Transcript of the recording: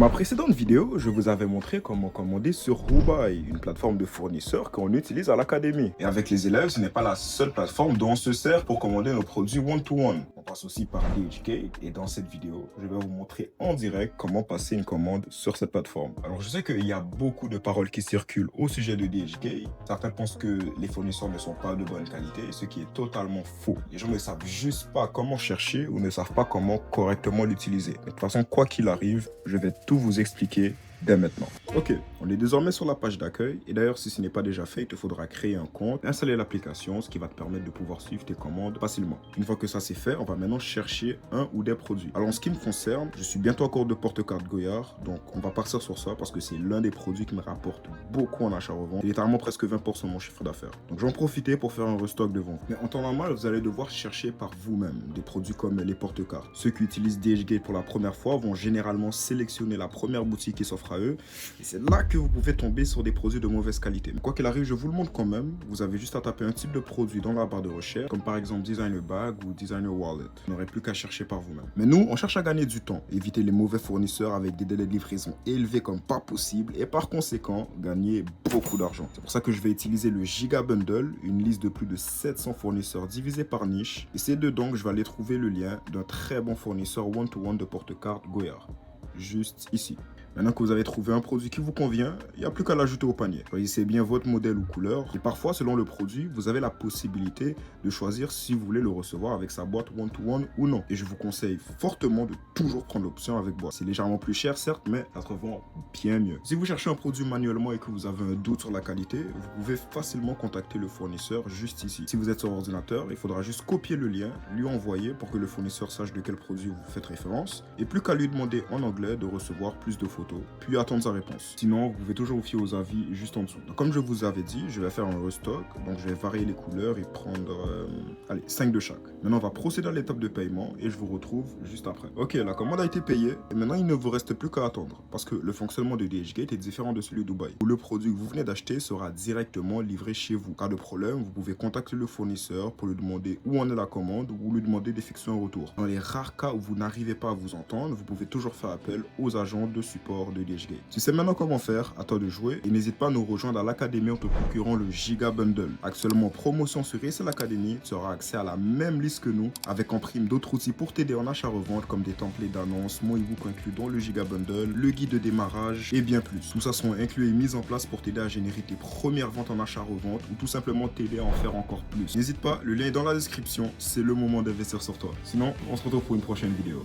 ma précédente vidéo, je vous avais montré comment commander sur Hubai, une plateforme de fournisseurs qu'on utilise à l'académie. Et avec les élèves, ce n'est pas la seule plateforme dont on se sert pour commander nos produits one-to-one. On passe aussi par DHgate et dans cette vidéo, je vais vous montrer en direct comment passer une commande sur cette plateforme. Alors je sais qu'il y a beaucoup de paroles qui circulent au sujet de DHgate. Certains pensent que les fournisseurs ne sont pas de bonne qualité, ce qui est totalement faux. Les gens ne savent juste pas comment chercher ou ne savent pas comment correctement l'utiliser. Mais de toute façon, quoi qu'il arrive, je vais tout vous expliquer dès maintenant. Ok, on est désormais sur la page d'accueil et d'ailleurs si ce n'est pas déjà fait, il te faudra créer un compte, installer l'application, ce qui va te permettre de pouvoir suivre tes commandes facilement. Une fois que ça c'est fait, on va maintenant chercher un ou des produits. Alors en ce qui me concerne, je suis bientôt encore de porte-carte Goyard, donc on va partir sur ça parce que c'est l'un des produits qui me rapporte beaucoup en achat-revente, c'est littéralement presque 20% de mon chiffre d'affaires. Donc j'en profite pour faire un restock devant vous. Mais en temps normal, vous allez devoir chercher par vous-même des produits comme les porte-cartes. Ceux qui utilisent DHgate pour la première fois vont généralement sélectionner la première boutique qui s'offre à eux. Et c'est là que vous pouvez tomber sur des produits de mauvaise qualité. Mais quoi qu'il arrive, je vous le montre quand même. Vous avez juste à taper un type de produit dans la barre de recherche, comme par exemple designer bag ou designer wallet. Vous n'aurez plus qu'à chercher par vous-même. Mais nous, on cherche à gagner du temps, éviter les mauvais fournisseurs avec des délais de livraison élevés comme pas possible et par conséquent, gagner beaucoup d'argent. C'est pour ça que je vais utiliser le Giga Bundle, une liste de plus de 700 fournisseurs divisés par niche. Et c'est dedans que je vais aller trouver le lien d'un très bon fournisseur one-to-one de porte-carte Goyard. Juste ici. Maintenant que vous avez trouvé un produit qui vous convient, il n'y a plus qu'à l'ajouter au panier. Choisissez bien votre modèle ou couleur. Et parfois, selon le produit, vous avez la possibilité de choisir si vous voulez le recevoir avec sa boîte one-to-one ou non. Et je vous conseille fortement de toujours prendre l'option avec boîte. C'est légèrement plus cher, certes, mais ça se revend bien mieux. Si vous cherchez un produit manuellement et que vous avez un doute sur la qualité, vous pouvez facilement contacter le fournisseur juste ici. Si vous êtes sur ordinateur, il faudra juste copier le lien, lui envoyer pour que le fournisseur sache de quel produit vous faites référence. Et plus qu'à lui demander en anglais de recevoir plus de photos, puis attendre sa réponse. Sinon, vous pouvez toujours vous fier aux avis juste en dessous. Donc, comme je vous avais dit, je vais faire un restock, donc je vais varier les couleurs et prendre, 5 de chaque. Maintenant, on va procéder à l'étape de paiement et je vous retrouve juste après. Ok, la commande a été payée et maintenant, il ne vous reste plus qu'à attendre parce que le fonctionnement de DHgate est différent de celui de Dubaï, où le produit que vous venez d'acheter sera directement livré chez vous. Cas de problème, vous pouvez contacter le fournisseur pour lui demander où en est la commande ou lui demander d'effectuer un retour. Dans les rares cas où vous n'arrivez pas à vous entendre, vous pouvez toujours faire appel aux agents de support de DHgate. Tu sais maintenant comment faire, à toi de jouer et n'hésite pas à nous rejoindre à l'académie en te procurant le Giga Bundle. Actuellement en promotion sur ESL Academy, tu auras accès à la même liste que nous avec en prime d'autres outils pour t'aider en achat-revente comme des templates d'annonces, mon ebook inclus dans le Giga Bundle, le guide de démarrage et bien plus. Tout ça sont inclus et mis en place pour t'aider à générer tes premières ventes en achat-revente ou tout simplement t'aider à en faire encore plus. N'hésite pas, le lien est dans la description, c'est le moment d'investir sur toi. Sinon, on se retrouve pour une prochaine vidéo.